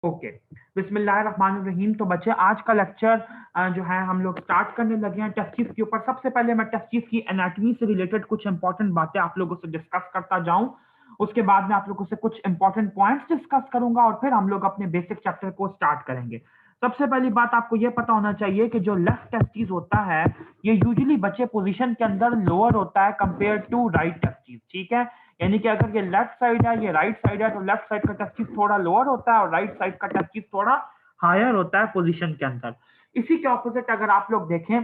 Okay, बिस्मिल्लाहिर्रहमानिर्रहीम। तो बच्चे आज का लेक्चर जो है हम लोग स्टार्ट करने लगे हैं टेस्टिस के ऊपर। सबसे पहले मैं टेस्टिस की एनाटॉमी से रिलेटेड कुछ इंपॉर्टेंट बातें आप लोगों से डिस्कस करता जाऊं। उसके बाद मैं आप लोगों से कुछ इंपॉर्टेंट पॉइंट्स डिस्कस करूंगा और फिर हम लोग अपने बेसिक चैप्टर को स्टार्ट करेंगे। सबसे पहली बात आपको यह पता होना चाहिए कि जो लेफ्ट टेस्टिस होता है ये यूजुअली बच्चे पोजीशन के अंदर लोअर होता है कंपेयर टू राइट टेस्टिस। ठीक है, यानी कि अगर ये लेफ्ट साइड है ये राइट साइड है तो लेफ्ट साइड का टेस्टिस थोड़ा लोअर होता है और राइट साइड का टेस्टिस थोड़ा हायर होता है पोजीशन के अंदर। इसी के ऑपोजिट अगर आप लोग देखें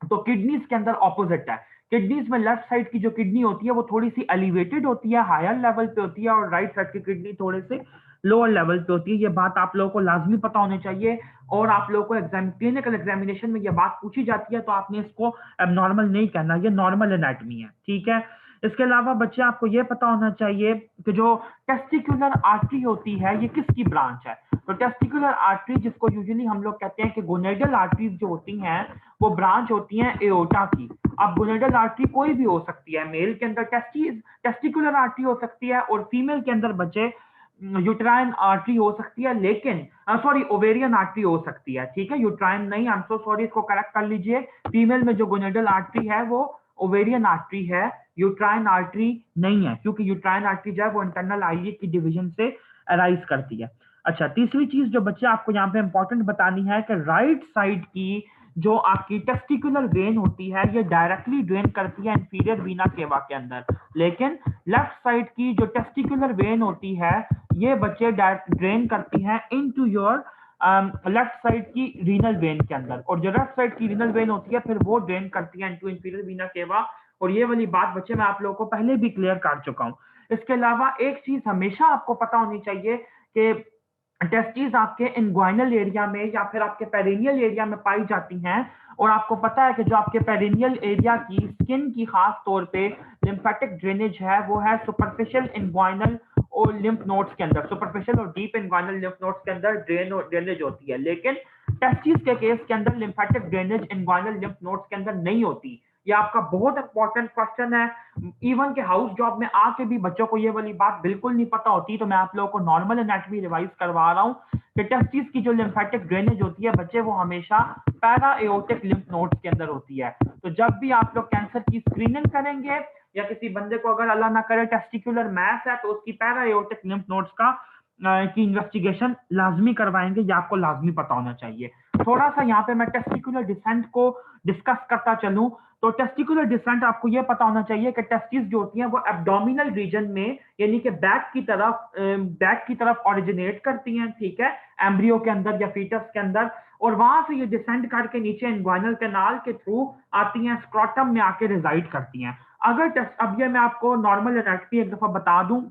तो किडनीज के अंदर ऑपोजिट है। किडनीज में लेफ्ट साइड की जो किडनी होती है वो थोड़ी सी एलिवेटेड होती है, हायर लेवल पे होती है, और राइट साइड की किडनी थोड़े से लोअर लेवल पे होती है। ये बात आप लोगों को लाजमी पता होनी चाहिए और आप लोगों को क्लिनिकल एग्जामिनेशन में ये बात पूछी जाती है तो आपने इसको एबनॉर्मल नहीं कहना, ये नॉर्मल एनाटमी है। ठीक है, इसके अलावा बच्चे आपको ये पता होना चाहिए कि जो टेस्टिकुलर आर्टरी होती है ये किसकी ब्रांच है। तो टेस्टिकुलर आर्टरी, जिसको यूजुअली हम लोग कहते हैं कि गोनेडल आर्टरीज जो होती हैं वो ब्रांच होती हैं एओर्टा की। अब गोनेडल आर्टरी कोई भी हो सकती है, मेल के अंदर टेस्टिकुलर आर्टरी हो सकती है और फीमेल के अंदर बच्चे यूट्राइन आर्टरी हो सकती है, लेकिन सॉरी ओवेरियन आर्टरी हो सकती है। ठीक है, यूट्राइन नहीं, आई एम सो सॉरी, इसको करेक्ट कर लीजिए। फीमेल में जो गोनेडल आर्टरी है वो ओवेरियन आर्टरी है, यूट्राइन आर्टरी नहीं है, क्योंकि यूट्राइन आर्टरी जो है वो इंटरनल आईए की डिवीजन से अराइज करती है। अच्छा, तीसरी चीज जो बच्चे आपको यहाँ पे इंपॉर्टेंट बतानी है कि राइट साइड की जो आपकी टेस्टिकुलर वेन होती है ये डायरेक्टली ड्रेन करती है इंफीरियर वीना केवा के अंदर, लेकिन लेफ्ट साइड की जो टेस्टिकुलर वेन होती है ये बच्चे ड्रेन करती हैं इनटू योर लेफ्ट साइड की रीनल वेन के अंदर, और जो लेफ्ट साइड की रीनल वेन होती है फिर वो ड्रेन करती है इनटू इंफीरियर वीना केवा। और ये वाली बात बच्चे मैं आप लोगों को पहले भी क्लियर कर चुका हूं। इसके अलावा एक चीज हमेशा आपको पता होनी चाहिए कि टेस्टिस आपके इंग्वाइनल एरिया में या फिर आपके पेरिनियल एरिया में पाई जाती हैं, और आपको पता है कि जो आपके पेरिनियल एरिया की स्किन की खास तौर पे लिम्फेटिक ड्रेनेज है वो है सुपरफिशियल इंग्वाइनल और लिम्फ नोड्स के अंदर, सुपरफिशियल और डीप इंग्वाइनल लिम्फ नोड्स के अंदर ड्रेनेज होती है, लेकिन टेस्टिस के केस के अंदर lymphatic drainage inguinal lymph nodes के अंदर नहीं होती। ये आपका बहुत इंपॉर्टेंट क्वेश्चन है। इवन के हाउस जॉब में आके भी बच्चों को ये वाली बात बिल्कुल नहीं पता होती, तो मैं आप लोगों को नॉर्मल एनाटॉमी रिवाइज करवा रहा हूँ कि टेस्टिस की जो लिम्फेटिक ड्रेनेज होती है बच्चे वो हमेशा पैरा एओर्टिक लिम्फ नोड्स के अंदर होती है। तो जब भी आप लोग कैंसर की स्क्रीनिंग करेंगे या किसी बंदे को अगर अल्लाह ना करे टेस्टिकुलर मैस है तो उसकी पैरा एओर्टिक लिम्फ नोड्स का की इन्वेस्टिगेशन लाजमी करवाएंगे, ये आपको लाजमी पता होना चाहिए। थोड़ा सा यहाँ पे मैं टेस्टिकुलर डिसेंट को डिस्कस करता चलूं तो टेस्टिकुलर डिसेंट आपको यह पता होना चाहिए कि टेस्टिस जो होती हैं वो एब्डोमिनल रीजन में यानी कि बैक की तरफ ओरिजिनेट करती हैं। ठीक है, एम्ब्रियो के अंदर या फीटस के अंदर, और वहां से ये डिसेंड करके नीचे इंग्वाइनल कैनाल के थ्रू आती हैं, स्क्रॉटम में आके रिजाइड करती हैं। अगर टेस्ट अब ये मैं आपको नॉर्मल एनाटॉमी एक दफा बता दूं।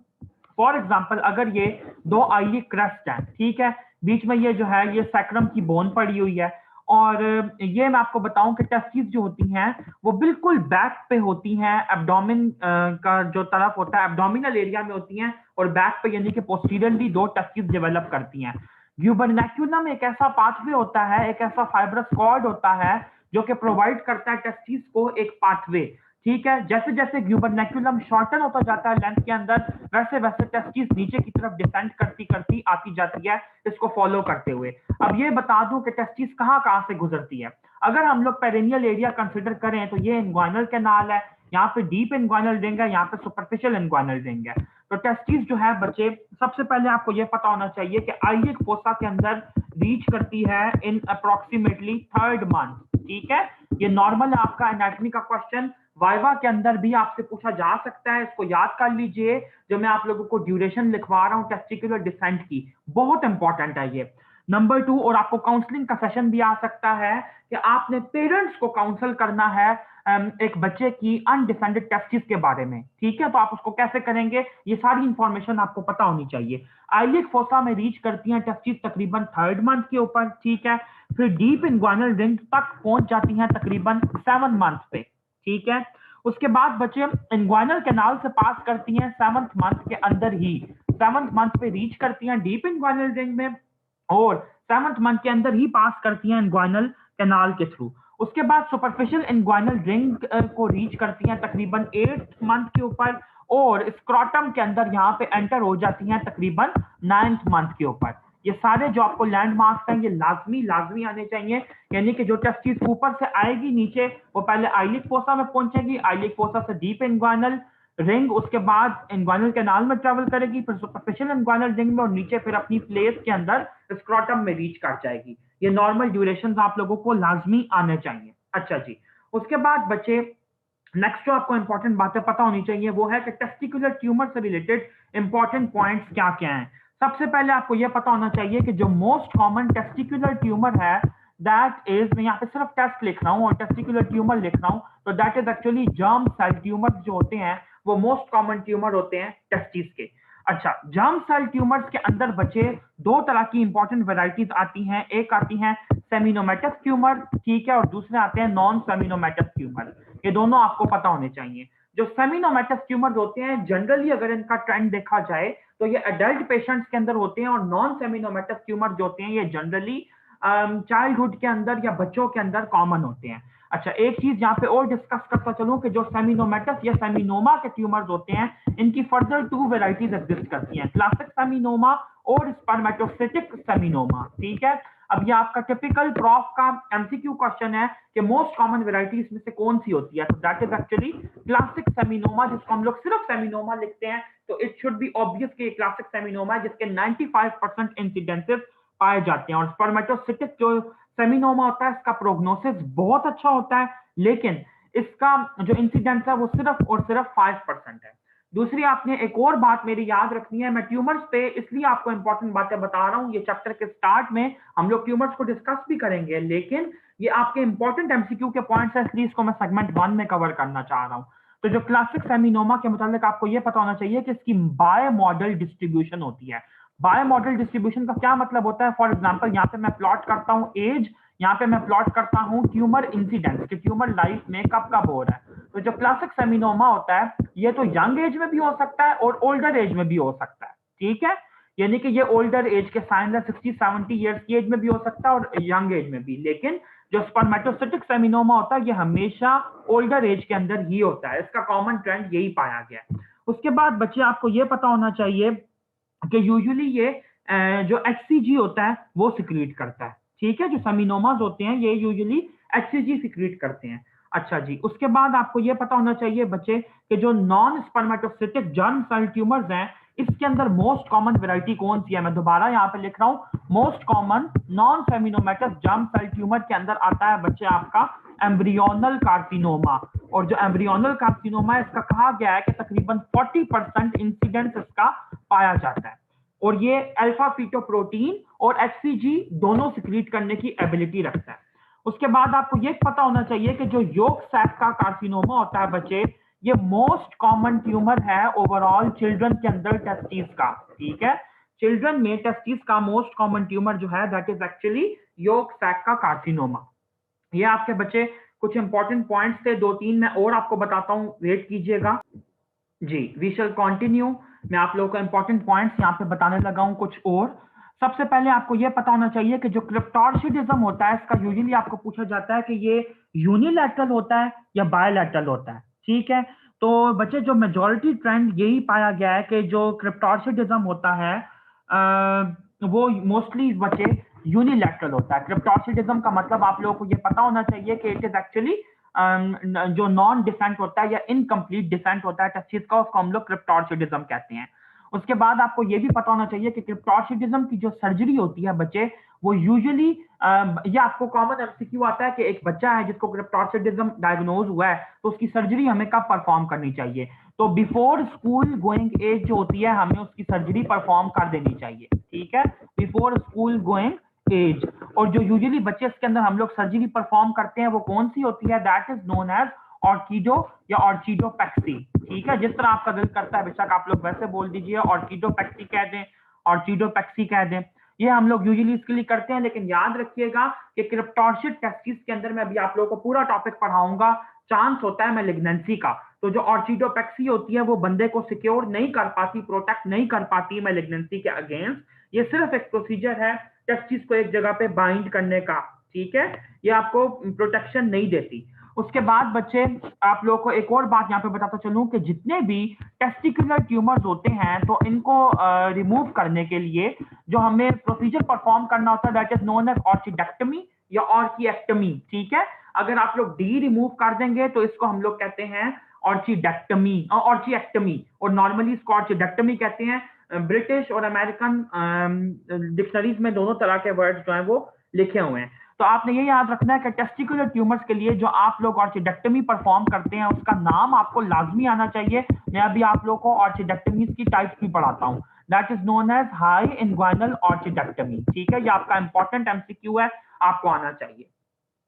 फॉर एग्जाम्पल अगर ये दो आई क्रस्ट है, ठीक है, बीच में ये जो है ये सैक्रम की बोन पड़ी हुई है, और ये मैं आपको बताऊं कि टेस्टिस जो होती हैं वो बिल्कुल बैक पे होती हैं, एब्डोमिन का जो तरफ होता है एब्डोमिनल एरिया में होती हैं, और बैक पे यानी कि पोस्टीरियरली दो टेस्टिस डेवलप करती हैं। ग्यूबरनैक्यूलम एक ऐसा पाथवे होता है, एक ऐसा फाइब्रस कॉर्ड होता है जो कि प्रोवाइड करता है टेस्टिस को एक पाथवे। ठीक है, जैसे जैसे ग्यूबरनैक्यूलम शॉर्टन होता जाता है लेंथ के अंदर वैसे वैसे टेस्टिस नीचे की तरफ डिसेंड करती करती आती जाती है, इसको फॉलो करते हुए। अब ये बता दूं कि टेस्टिस कहाँ कहाँ से गुजरती है। अगर हम लोग पेरिनियल एरिया कंसिडर करें तो ये इंग्वाइनल कैनाल है, यहाँ पे डीप इंग्वाइनल रिंग है, यहाँ पे सुपरफिशियल इंग्वाइनल रिंग है। तो टेस्टिस जो है बच्चे सबसे पहले आपको ये पता होना चाहिए कि आइलिक फोसा के अंदर रीच करती है इन अप्रोक्सीमेटली थर्ड मंथ। ठीक है, ये नॉर्मल है आपका एनाटॉमी का क्वेश्चन, वाइवा के अंदर भी आपसे पूछा जा सकता है, इसको याद कर लीजिए। जो मैं आप लोगों को ड्यूरेशन लिखवा रहा हूं टेस्टिकुलर डिसेंट की, बहुत इंपॉर्टेंट है ये। नंबर 2, और आपको काउंसलिंग का सेशन भी आ सकता है कि आपने पेरेंट्स को काउंसल करना है एक बच्चे की अनडिफेंडेड टेस्टिस के बारे में। ठीक है, तो आप उसको कैसे करेंगे ये सारी इंफॉर्मेशन आपको पता होनी चाहिए। आइलिक फोसा में रीच करती हैं टेस्टिस तकरीबन थर्ड मंथ के ऊपर। ठीक है, फिर डीप इंग्वाइनल रिंग तक पहुंच जाती हैं तकरीबन 7 मंथ पे। ठीक है, उसके बाद बच्चे इंग्वाइनल कैनाल से पास करती हैं 7th मंथ के अंदर ही, 7th मंथ पे रीच करती हैं डीप इंग्वाइनल रिंग में, और 7th मंथ के अंदर ही पास करती हैं इंग्वाइनल कैनाल के थ्रू। उसके बाद सुपरफिशियल इंग्वाइनल रिंग को रीच करती हैं तकरीबन 8th मंथ के ऊपर, और स्क्रॉटम के अंदर यहाँ पे एंटर हो जाती हैं तकरीबन 9th मंथ के ऊपर। ये सारे जो आपको लैंडमार्क्स हैं ये लाजमी आने चाहिए। यानी कि जो टेस्टिस ऊपर से आएगी नीचे, वो पहले आइलिक फोसा में पहुंचेगी, आइलिक फोसा से डीप इंग्वानल रिंग, उसके बाद इंग्वानल कैनाल में ट्रेवल करेगी, फिर सुपरफिशियल इंग्वानल रिंग में, और नीचे फिर अपनी प्लेस के अंदर स्क्रोटम में रीच कर जाएगी। ये नॉर्मल ड्यूरेशन आप लोगों को लाजमी आने चाहिए। अच्छा जी, उसके बाद बच्चे नेक्स्ट जो आपको इंपॉर्टेंट बातें पता होनी चाहिए वो है कि टेस्टिकुलर ट्यूमर से रिलेटेड इंपॉर्टेंट पॉइंट्स क्या क्या हैं। सबसे पहले आपको यह पता होना चाहिए कि जो मोस्ट कॉमन टेस्टिकुलर ट्यूमर है दैट इज, मैं यहाँ पे सिर्फ टेस्ट लिख रहा हूँ और टेस्टिकुलर ट्यूमर लिख रहा हूँ, तो that is actually germ cell tumour जो होते हैं वो मोस्ट कॉमन ट्यूमर होते हैं टेस्टिस के। अच्छा, जर्म सेल ट्यूमर्स के अंदर बच्चे दो तरह की इंपॉर्टेंट वेराइटीज आती हैं, एक आती हैं सेमिनोमेटस ट्यूमर, ठीक है, और दूसरे आते हैं नॉन सेमिनोमेटस ट्यूमर। ये दोनों आपको पता होने चाहिए। जो सेमिनोमेटस ट्यूमर होते हैं जनरली अगर इनका ट्रेंड देखा जाए तो ये अडल्ट पेशेंट्स के अंदर होते हैं, और नॉन सेमिनोमेटस ट्यूमर जो होते हैं ये जनरली चाइल्डहुड के अंदर या बच्चों के अंदर कॉमन होते हैं। अच्छा, एक चीज यहाँ पे और डिस्कस करता चलूं कि जो सेमिनोमेटस या सेमिनोमा के ट्यूमर्स होते हैं इनकी फर्दर टू वेराइटीज एग्जिस्ट करती हैं, क्लासिक सेमिनोमा और स्पर्मेटोसिटिक सेमिनोमा। ठीक है, अब ये आपका टिपिकल प्रॉफ का एमसीक्यू क्वेश्चन है कि मोस्ट कॉमन वेराइटी इसमें से कौन सी होती है, तो that is actually classic seminoma, जिसको हम लोग सिर्फ सेमिनोमा लिखते हैं। तो इट शुड बी ऑब्वियस कि क्लासिक सेमिनोमा है जिसके 95% इंसिडेंसेस पाए जाते हैं। और स्पर्मेटोसिटिक जो सेमिनोमा होता है इसका प्रोग्नोसिस बहुत अच्छा होता है, लेकिन इसका जो इंसिडेंस है वो सिर्फ और सिर्फ 5% है। दूसरी आपने एक और बात मेरी याद रखनी है, मैं ट्यूमर्स पे इसलिए आपको इंपॉर्टेंट बातें बता रहा हूं, ये चैप्टर के स्टार्ट में हम लोग ट्यूमर्स को डिस्कस भी करेंगे, लेकिन ये आपके इंपॉर्टेंट एमसीक्यू के पॉइंट्स है, इसलिए इसको मैं सेगमेंट 1 में कवर करना चाह रहा हूं। तो जो क्लासिक सेमिनोमा के मुताबिक आपको ये पता होना चाहिए कि इसकी बाय मॉडल डिस्ट्रीब्यूशन होती है। बाय मॉडल डिस्ट्रीब्यूशन का क्या मतलब होता है? फॉर एग्जाम्पल यहाँ पे मैं प्लॉट करता हूँ एज, यहाँ पे मैं प्लॉट करता हूँ ट्यूमर इंसिडेंस कि ट्यूमर लाइफ में कब कब हो रहा है। तो जो क्लासिक सेमिनोमा होता है ये तो यंग एज में भी हो सकता है और ओल्डर एज में भी हो सकता है, ठीक है, यानी कि ये ओल्डर एज के साइन है, 60-70 ईयर्स की एज में भी हो सकता है और यंग एज में भी। लेकिन जो स्पर्मेटोसिटिक सेमिनोमा होता है ये हमेशा ओल्डर एज के अंदर ही होता है, इसका कॉमन ट्रेंड यही पाया गया है। उसके बाद बच्चे आपको ये पता होना चाहिए कि यूजुअली ये जो एचसीजी होता है वो सिक्रीट करता है, ठीक है, जो सेमिनोमास होते हैं ये यूजुअली एचसीजी सिक्रीट करते हैं। अच्छा जी, उसके बाद आपको ये पता होना चाहिए बच्चे कि जो नॉन स्पर्मेटोसिटिक जर्म सेल ट्यूमर्स हैं इसके अंदर मोस्ट कॉमन वैरायटी कौन सी है, मैं दोबारा यहाँ पे लिख रहा हूँ, most common non seminomatous germ cell tumour के अंदर आता है बच्चे आपका एम्ब्रियोनल कार्सिनोमा। और जो एम्ब्रियोनल कार्सिनोमा है इसका कहा गया है कि तकरीबन 40% इंसिडेंस इसका पाया जाता है, और ये अल्फा फीटोप्रोटीन और एचसीजी दोनों सिक्रीट करने की एबिलिटी रखता है। उसके बाद आपको ये पता होना चाहिए कि जो योक सैक का कार्सिनोमा होता है बच्चे, ये मोस्ट कॉमन ट्यूमर है ओवरऑल चिल्ड्रन के अंदर टेस्टिस का, ठीक है, चिल्ड्रन में टेस्टिस का मोस्ट कॉमन ट्यूमर जो है that is actually yolk sac का कार्सिनोमा। ये आपके बच्चे कुछ इंपॉर्टेंट पॉइंट्स थे, 2-3 मैं और आपको बताता हूँ, वेट कीजिएगा जी, वी शैल कंटिन्यू। मैं आप लोगों को इंपॉर्टेंट पॉइंट्स यहाँ पे बताने लगा हूँ कुछ और। सबसे पहले आपको यह पता होना चाहिए कि जो क्रिप्टोर्शिडिज्म होता है इसका यूजुअली आपको पूछा जाता है कि ये यूनिलैटरल होता है या बायलैटरल होता है, ठीक है। तो बच्चे जो मेजॉरिटी ट्रेंड यही पाया गया है कि जो क्रिप्टोर्शिडिज्म होता है वो मोस्टली बच्चे यूनिलैटरल होता है। क्रिप्टोर्शिडिज्म का मतलब आप लोगों को ये पता होना चाहिए कि इट इज एक्चुअली जो नॉन डिसेंट होता है या इनकम्प्लीट डिसेंट होता है टेस्टिस का, उसको हम लोग क्रिप्टोर्शिडिज्म कहते हैं। उसके बाद आपको ये भी पता होना चाहिए कि क्रिप्टोर्शिडिज्म की जो सर्जरी होती है बच्चे, वो यूजुअली ये आपको कॉमन एमसीक्यू आता है कि एक बच्चा है जिसको क्रिप्टोर्शिडिज्म डायग्नोज हुआ है तो उसकी सर्जरी हमें कब परफॉर्म करनी चाहिए, तो बिफोर स्कूल गोइंग एज जो होती है हमें उसकी सर्जरी परफॉर्म कर देनी चाहिए, ठीक है, बिफोर स्कूल गोइंग एज। और जो यूजुअली बच्चे इसके अंदर हम लोग सर्जरी परफॉर्म करते हैं वो कौन सी होती है, दैट इज नोन एज ऑर्किडो या ऑर्चिडोपेक्सी, ठीक है, जिस तरह आपका दिल करता है बेशक आप लोग वैसे बोल दीजिए, ऑर्किडोपेक्सी कह दें, ऑर्चिडोपेक्सी कह दें, ये हम लोग यूजुअली इसके लिए करते हैं। लेकिन याद रखिएगा कि क्रिप्टोर्शिड टेस्टिस के अंदर मैं अभी आप लोगों को पूरा टॉपिक पढ़ाऊंगा, चांस होता है मैलिग्नेंसी का। तो जो ऑर्चिडोपेक्सी होती है वो बंदे को सिक्योर नहीं कर पाती, प्रोटेक्ट नहीं कर पाती मैलिग्नेंसी के अगेंस्ट, ये सिर्फ एक प्रोसीजर है टेस्टिस को एक जगह पे बाइंड करने का, ठीक है, ये आपको प्रोटेक्शन नहीं देती। उसके बाद बच्चे आप लोगों को एक और बात यहाँ पे बताता चलूं कि जितने भी टेस्टिकुलर ट्यूमर्स होते हैं तो इनको रिमूव करने के लिए जो हमें प्रोसीजर परफॉर्म करना होता है दैट इज नोन एज ऑर्चिडेक्टमी या ऑर्चिएक्टमी, ठीक है। अगर आप लोग डी रिमूव कर देंगे तो इसको हम लोग कहते हैं ऑर्चिडेक्टमी और ऑर्चिएक्टमी, और नॉर्मली इसको ऑर्चिडेक्टमी कहते हैं। ब्रिटिश और अमेरिकन डिक्शनरीज में दोनों तरह के वर्ड्स जो हैं वो लिखे हुए हैं। तो आपने ये याद रखना है कि टेस्टिकुलर ट्यूमर्स के लिए जो आप लोग ऑर्चिडेक्टमी परफॉर्म करते हैं उसका नाम आपको लाजमी आना चाहिए। मैं अभी आप लोग को ऑर्चिडेक्टमीज की टाइप्स भी पढ़ाता हूँ। That is known as high inguinal orchidectomy, ठीक है। ये आपका इंपॉर्टेंट एमसीक्यू है, आपको आना चाहिए।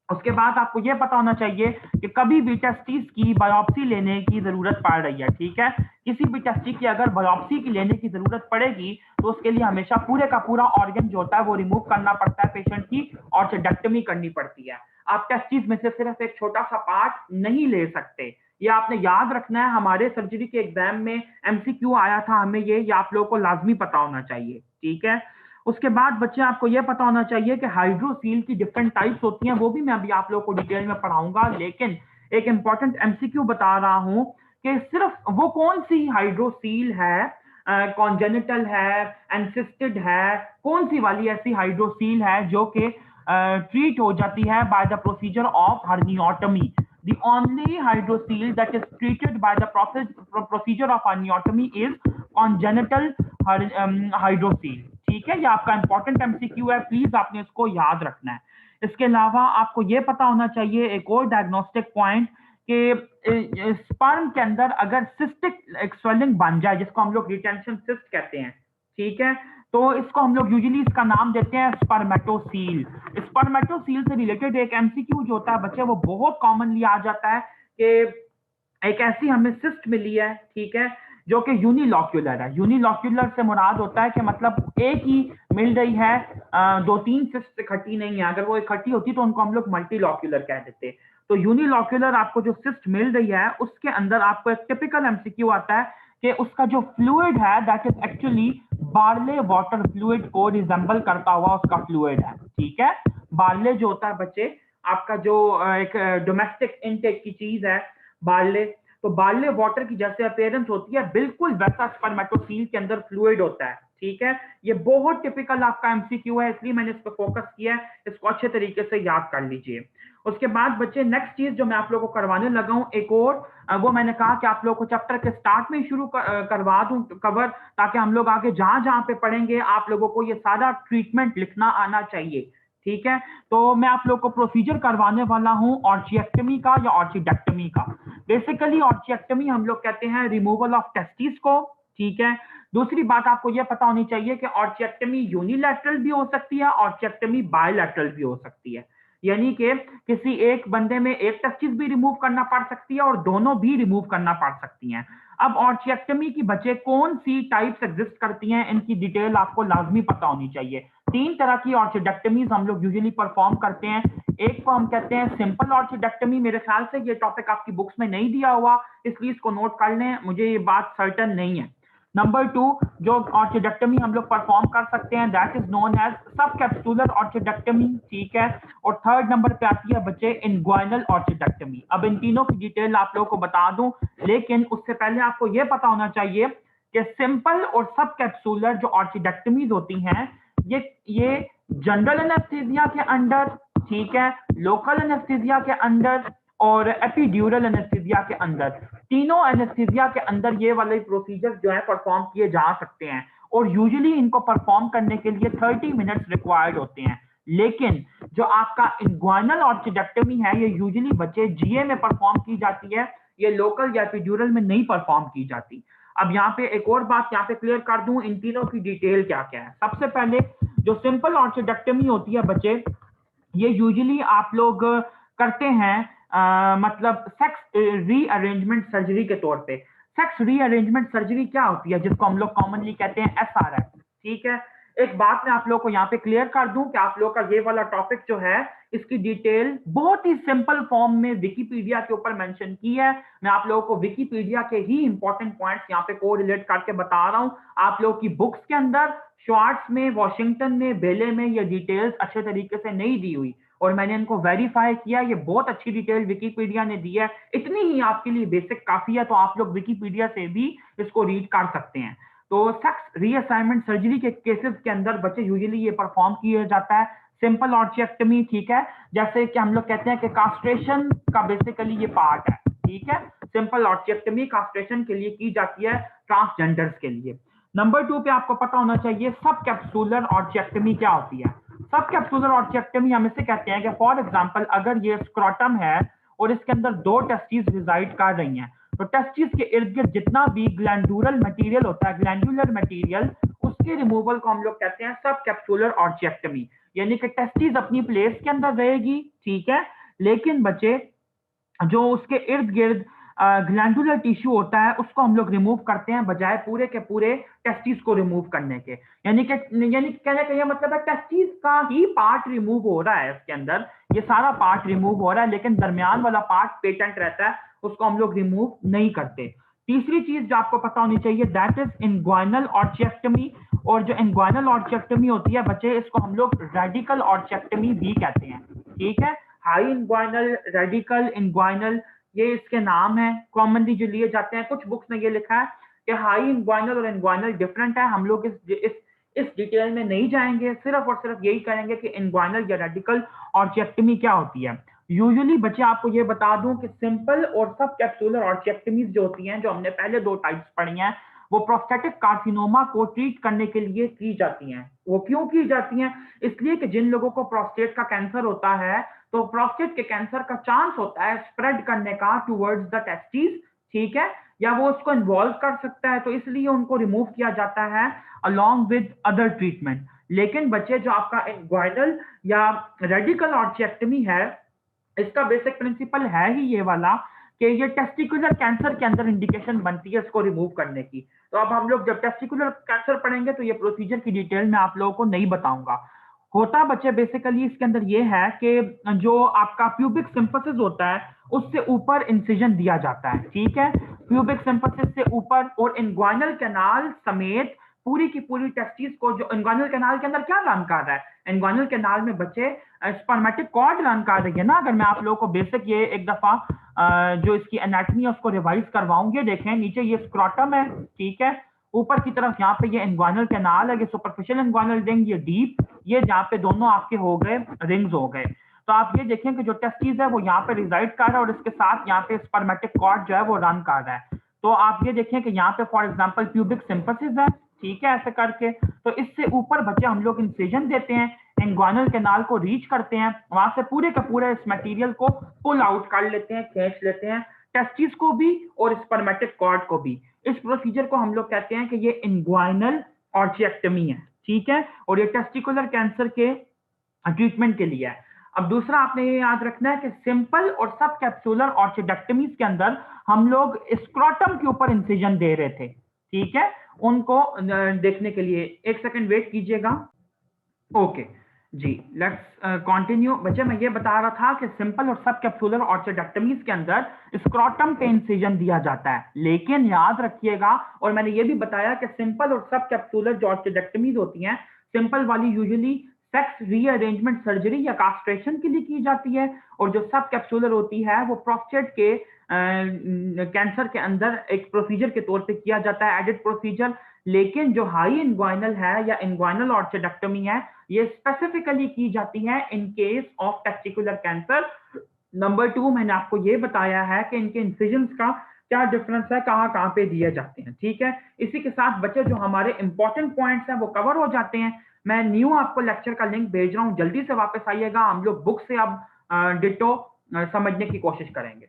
उसके बाद आपको यह पता होना चाहिए कि कभी भी टेस्टिस की बायोप्सी लेने की जरूरत पड़ रही है, ठीक है। किसी भी टेस्टिस की अगर बायोप्सी की लेने की जरूरत पड़ेगी तो उसके लिए हमेशा पूरे का पूरा ऑर्गन जो होता है वो रिमूव करना पड़ता है पेशेंट की, और ऑर्चिडेक्टमी करनी पड़ती है। आप टेस्टिस में से सिर्फ एक छोटा सा पार्ट नहीं ले सकते, ये आपने याद रखना है। हमारे सर्जरी के एग्जाम में एमसीक्यू आया था, हमें ये आप लोगों को लाजमी पता होना चाहिए, ठीक है। उसके बाद बच्चे आपको यह पता होना चाहिए कि हाइड्रोसील की डिफरेंट टाइप्स होती हैं, वो भी मैं अभी आप लोगों को डिटेल में पढ़ाऊंगा, लेकिन एक इंपॉर्टेंट एमसीक्यू बता रहा हूं कि सिर्फ वो कौन सी हाइड्रोसील है, कॉन्जेनिटल है, एंसिस्टेड है, कौन सी वाली ऐसी हाइड्रोसील है जो कि ट्रीट हो जाती है by the procedure of herniotomy. The only hydrocele that is treated by the procedure of herniatomy is congenital hydrocele, ठीक है। ये आपका इंपॉर्टेंट एमसीक्यू है, प्लीज आपने इसको याद रखना है। इसके अलावा आपको ये पता होना चाहिए एक और डायग्नोस्टिक पॉइंट कि स्पर्म के अंदर अगर सिस्टिक स्वेलिंग बन जाए, जिसको हम लोग रिटेंशन सिस्ट कहते हैं, ठीक है, तो इसको हम लोग यूजुअली इसका नाम देते हैं स्पर्मेटोसील। स्पर्मेटोसील से रिलेटेड एक एमसीक्यू जो होता है बच्चे वो बहुत कॉमनली आ जाता है कि एक ऐसी हमें सिस्ट मिली है, ठीक है, जो कि यूनिलॉक्यूलर है। यूनिलॉक्यूलर से मुराद होता है कि मतलब एक ही मिल रही है, दो तीन सिस्ट इकट्ठी नहीं है। अगर वो इकट्ठी होती तो उनको हम लोग मल्टीलॉक्यूलर कह देते। तो यूनिलॉक्यूलर आपको जो सिस्ट मिल रही है उसके अंदर आपको एक टिपिकल एमसीक्यू आता है कि उसका जो फ्लूइड है that is actually barley water fluid को रिजेंबल करता हुआ उसका फ्लूइड है, ठीक है। बार्ले जो होता है बच्चे आपका जो एक डोमेस्टिक इनटेक की चीज है बार्ले, तो बार्ले वाटर की जैसे अपीयरेंस होती है बिल्कुल वैसा स्पर्मेटोसील के अंदर फ्लूइड होता है, ठीक है। ये बहुत टिपिकल आपका एमसीक्यू है, इसलिए मैंने इस पर फोकस किया है, इसको अच्छे तरीके से याद कर लीजिए। उसके बाद बच्चे नेक्स्ट चीज जो मैं आप लोगों को करवाने लगा हूं एक और, वो मैंने कहा कि आप लोगों को चैप्टर के स्टार्ट में शुरू करवा दूं कवर, ताकि हम लोग आगे जहां जहां पे पढ़ेंगे आप लोगों को ये सारा ट्रीटमेंट लिखना आना चाहिए, ठीक है। तो मैं आप लोग को प्रोसीजर करवाने वाला हूं ऑर्चिएक्टमी का या ऑर्चिडेक्टमी का। बेसिकली ऑर्चिएक्टमी हम लोग कहते हैं रिमूवल ऑफ टेस्टिस को, ठीक है। दूसरी बात आपको यह पता होनी चाहिए कि ऑर्चिएक्टमी यूनिलैटरल भी हो सकती है, ऑर्चिएक्टमी बायलैटरल भी हो सकती है। यानी कि किसी एक बंदे में एक टेस्टिस भी रिमूव करना पड़ सकती है और दोनों भी रिमूव करना पड़ सकती हैं। अब ऑर्चिएक्टमी की बच्चे कौन सी टाइप्स एग्जिस्ट करती हैं इनकी डिटेल आपको लाजमी पता होनी चाहिए। तीन तरह की ऑर्चिडेक्टमीज हम लोग यूजुअली परफॉर्म करते हैं। एक को हम कहते हैं सिंपल ऑर्चिडेक्टमी, मेरे ख्याल से ये टॉपिक आपकी बुक्स में नहीं दिया हुआ, इसलिए इसको नोट कर लें, मुझे ये बात सर्टन नहीं है। नंबर टू जो ऑर्चिडेक्टमी हम लोग परफॉर्म कर सकते हैं दैट इज नोन एज सब कैप्सूलर ऑर्चिडेक्टमी, ठीक है। और थर्ड नंबर पे आती है बच्चे इनग्वाइनल ऑर्चिडेक्टमी। अब इन तीनों की डिटेल आप लोगों को बता दूं, लेकिन उससे पहले आपको यह पता होना चाहिए कि सिंपल और सब कैप्सूलर जो ऑर्चिडेक्टमीज होती हैं ये जनरल एनेस्थीसिया के अंडर, ठीक है, लोकल एनेस्थीसिया के अंडर और एपिड्यूरल एनेस्थीसिया के अंदर, तीनों एनेस्थीसिया के अंदर ये वाले प्रोसीजर जो है परफॉर्म किए जा सकते हैं। और यूजुअली इनको परफॉर्म करने के लिए 30 मिनट्स रिक्वायर्ड होते हैं। लेकिन जो आपका इनग्वाइनल ऑर्चिडेक्टमी है ये यूजुअली बच्चे जीए में परफॉर्म की जाती है, ये लोकल या एपिड्यूरल में नहीं परफॉर्म की जाती। अब यहाँ पे एक और बात यहाँ पे क्लियर कर दूं, इन तीनों की डिटेल क्या क्या है। सबसे पहले जो सिंपल ऑर्चिडेक्टमी होती है बच्चे, ये यूजुअली आप लोग करते हैं मतलब सेक्स रीअरेंजमेंट सर्जरी के तौर पे। सेक्स रीअरेंजमेंट सर्जरी क्या होती है, जिसको हम लोग कॉमनली कहते हैं एसआरएस, ठीक है। एक बात मैं आप लोगों को यहाँ पे क्लियर कर दूं कि आप लोगों का ये वाला टॉपिक जो है इसकी डिटेल बहुत ही सिंपल फॉर्म में विकिपीडिया के ऊपर मेंशन की है। मैं आप लोगों को विकिपीडिया के ही इंपॉर्टेंट पॉइंट्स यहाँ पे को रिलेट करके बता रहा हूं। आप लोगों की बुक्स के अंदर, श्वार्ट्स में, वॉशिंगटन में, बेले में ये डिटेल्स अच्छे तरीके से नहीं दी हुई, और मैंने इनको वेरीफाई किया। ये बहुत अच्छी डिटेल विकिपीडिया ने दी है, इतनी ही आपके लिए बेसिक काफी है, तो आप लोग विकिपीडिया से भी इसको रीड कर सकते हैं। तो सेक्स रीअसाइनमेंट सर्जरी के केसेस के अंदर बच्चे यूजुअली ये परफॉर्म किया जाता है सिंपल ऑर्चिएक्टमी, ठीक है। जैसे कि हम लोग कहते हैं कि कास्ट्रेशन का बेसिकली ये पार्ट है, ठीक है। सिंपल ऑर्चिएक्टमी कास्ट्रेशन के लिए की जाती है ट्रांसजेंडर्स के लिए। नंबर 2 पे आपको पता होना चाहिए सब कैप्सूलर ऑर्चिएक्टमी क्या होती है। सब कैप्सूलर ऑर्चिएक्टमी हम इसे कहते हैं कि फॉर एग्जांपल अगर ये स्क्रोटम है और इसके अंदर 2 टेस्टिस रिजाइड कर रही हैं, तो टेस्टिस के इर्द गिर्द जितना भी ग्लैंडुलर मटेरियल होता है, ग्लैंडुलर मटेरियल, उसके रिमूवल को हम लोग कहते हैं सब कैप्सूलर ऑर्चिएक्टमी। यानी कि टेस्टिस अपनी प्लेस के अंदर रहेगी, ठीक है, लेकिन बच्चे जो उसके इर्द गिर्द ग्लैंडुलर टिश्यू होता है उसको हम लोग रिमूव करते हैं, बजाय पूरे के पूरे टेस्टिस को रिमूव करने के। यानी कहने का ये मतलब है टेस्टिस का ही पार्ट रिमूव हो रहा है, इसके अंदर ये सारा पार्ट रिमूव हो रहा है, लेकिन दरमियान वाला पार्ट पेटेंट रहता है, उसको हम लोग रिमूव नहीं करते। तीसरी चीज जो आपको पता होनी चाहिए दैट इज इंग्वाइनल ऑर्चिएक्टमी। और जो इंग्वाइनल ऑर्चिएक्टमी होती है बच्चे, इसको हम लोग रेडिकल ऑर्चिएक्टमी भी कहते हैं, ठीक है। हाई इंग्वाइनल, रेडिकल इंग्वाइनल, ये इसके नाम है कॉमनली जो लिए जाते हैं। कुछ बुक्स में ये लिखा है कि हाई इंग्वाइनल और इंग्वाइनल डिफरेंट है। हम लोग इस डिटेल में नहीं जाएंगे, सिर्फ और सिर्फ यही करेंगे कि इंग्वाइनल या रेडिकल ऑर्चिएक्टमी क्या होती है। यूजुअली बच्चे आपको ये बता दूं कि सिंपल और सब कैप्सूलर ऑर्चिएक्टमीज जो होती हैं, जो हमने पहले 2 टाइप्स पढ़ी हैं, वो प्रोस्टेटिक कार्सिनोमा को ट्रीट करने के लिए की जाती हैं। वो क्यों की जाती हैं? इसलिए कि जिन लोगों को प्रोस्टेट का कैंसर होता है, तो प्रोस्टेट के कैंसर का चांस होता है स्प्रेड करने का टुवर्ड्स द टेस्टिस, ठीक है, या वो उसको इन्वॉल्व कर सकता है, तो इसलिए उनको रिमूव किया जाता है अलोंग विद अदर ट्रीटमेंट। लेकिन बच्चे जो आपका इंग्वाइनल या रेडिकल ऑर्चिएक्टमी है, इसका बेसिक प्रिंसिपल है ही ये वाला कि ये टेस्टिकुलर कैंसर के अंदर इंडिकेशन बनती है इसको रिमूव करने की। तो अब हम लोग जब टेस्टिकुलर कैंसर पढ़ेंगे तो ये प्रोसीजर की डिटेल में आप लोगों को नहीं बताऊंगा। होता बच्चे बेसिकली इसके अंदर ये है कि जो आपका प्यूबिक सिंपसिस होता है उससे ऊपर इंसिजन दिया जाता है, ठीक है। प्यूबिक सिंपसिस से ऊपर और इंग्वाइनल कैनाल समेत पूरी की पूरी टेस्टिस को, जो इंग्वाइनल कैनाल के अंदर क्या रन कर रहा है, इंग्वाइनल कैनाल में बच्चे स्पर्मेटिक कॉर्ड रन कर रही है ना। अगर मैं आप लोगों को बेसिक ये एक दफा जो इसकी एनाटॉमी है उसको रिवाइज करवाऊं, ये देखें नीचे ये स्क्रोटम है, ठीक है, ऊपर की तरफ यहाँ पे ये इंग्वाइनल कैनाल है, ये सुपरफिशियल इंग्वाइनल रिंग, ये डीप, ये जहाँ पे दोनों आपके हो गए रिंग्स हो गए। तो आप ये देखें कि जो टेस्टिस है वो यहाँ पे रिजाइड कर रहा है और इसके साथ यहाँ पे स्पर्मेटिक कॉर्ड जो है वो रन कर रहा है। तो आप ये देखें कि यहाँ पे फॉर एग्जांपल प्यूबिक सिंपसिस है, ठीक है, ऐसे करके। तो इससे ऊपर बच्चे हम लोग इंसिजन देते हैं, इंग्वाइनल कैनाल को रीच करते हैं, वहां से पूरे का पूरा इस मटेरियल को पुल आउट कर लेते हैं, खींच लेते हैं, टेस्टिस को भी और स्पर्मेटिक कॉर्ड को भी। इस प्रोसीजर को हम लोग कहते हैं कि ये इंग्वाइनल ऑर्चिएक्टमी है, ठीक है, और ये टेस्टिकुलर कैंसर के ट्रीटमेंट के लिए है। अब दूसरा आपने ये याद रखना है कि सिंपल और सब कैप्सूलर ऑर्चिडेक्टमीज के अंदर हम लोग स्क्रोटम के ऊपर इंसिजन दे रहे थे, ठीक है। उनको देखने के लिए एक सेकंड वेट कीजिएगा। ओके जी, लेट्स कंटिन्यू। बच्चे मैं ये बता रहा था कि सिंपल और सब कैप्सूलर ऑर्चिडेक्टमीज के अंदर स्क्रोटम पे इंसिजन दिया जाता है, लेकिन याद रखिएगा, और मैंने ये भी बताया कि सिंपल और सब कैप्सूलर जो ऑर्चिडेक्टमीज होती हैं, सिंपल वाली यूजुअली सेक्स रीअरेंजमेंट सर्जरी या कास्ट्रेशन के लिए की जाती है, और जो सब कैप्सूलर होती है वो प्रोस्टेट के कैंसर के अंदर एक प्रोसीजर के तौर पे किया जाता है, एडिड प्रोसीजर। लेकिन जो हाई इंग्वाइनल है या इंग्वाइनल ऑर्चिडेक्टमी है, ये स्पेसिफिकली की जाती है in case of testicular cancer. Number 2 मैंने आपको ये बताया है कि इनके इंसिजन्स का क्या डिफरेंस है, कहाँ कहाँ पे दिए जाते हैं, ठीक है। इसी के साथ बच्चे जो हमारे इंपॉर्टेंट पॉइंट्स हैं वो कवर हो जाते हैं। मैं न्यू आपको लेक्चर का लिंक भेज रहा हूँ, जल्दी से वापस आइएगा, हम लोग बुक से अब डिटो समझने की कोशिश करेंगे।